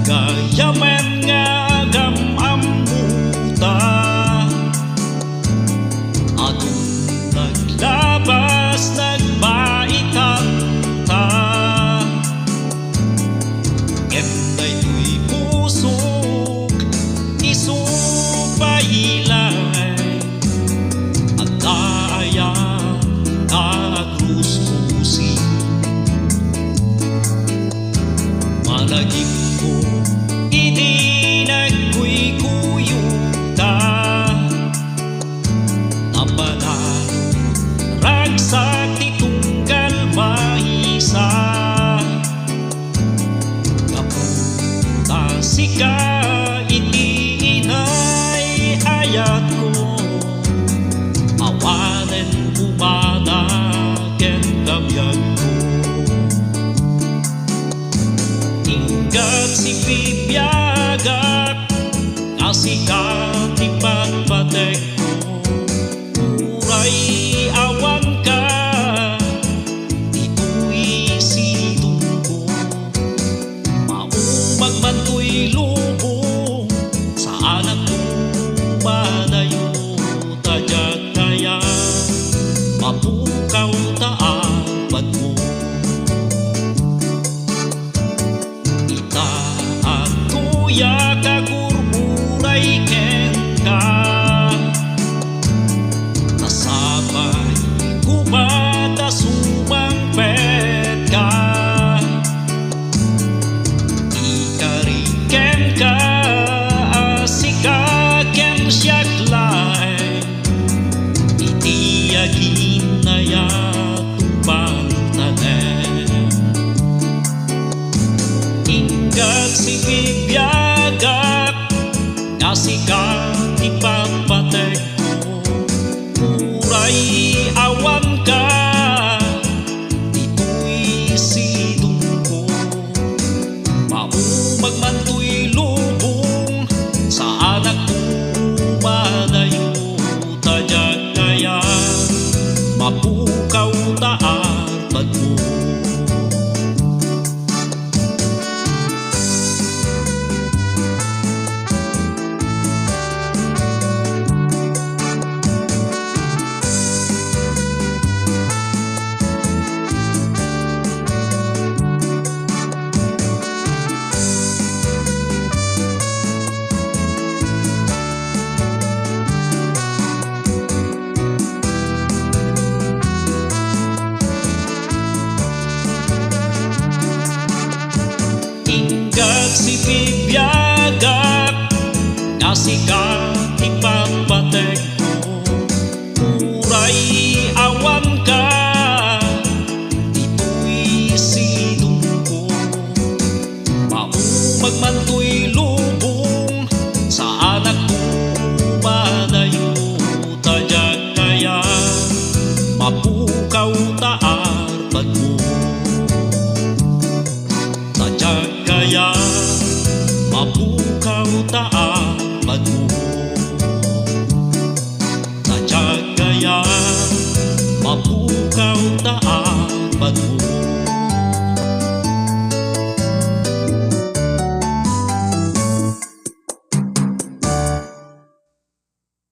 Gayamen nga gamamuta atong naglabas nagbaitan ta kenday tuy pusok isupayilay at daya agruskusi malagip ko idi nagkuy-kuyog ta napanalo ragsak ti tunggal maisa kapunta sika iti inay ayat ko awanen umana ken kabyag ko ingat sibibyagak asikat ti patpatek ko uray awan ka ito'y sidong ko maumag man to'y lubong sa anak ko madayo tadyak kaya mapukaw taapan mo itaat kuya kagurmuray ken ka nasabay kumata sumang pet ka ikariken ka asika ken siyaklay itiyagin na yatupang tanem ingat sibibyagak asikat ipagpatek ko uray awan ka ito'y sidong ko maumag man to'y lubong sa anak ko madayo tadyak kaya mapukaw taatan mo ingat sibibyagak asikat ipagpatek ko uray awan ka ito'y sidong ko maumag man to'y lubong sa anak ko madayo tadyak kaya mapukaw taarpan mo tadyak kaya mapukaw taarpan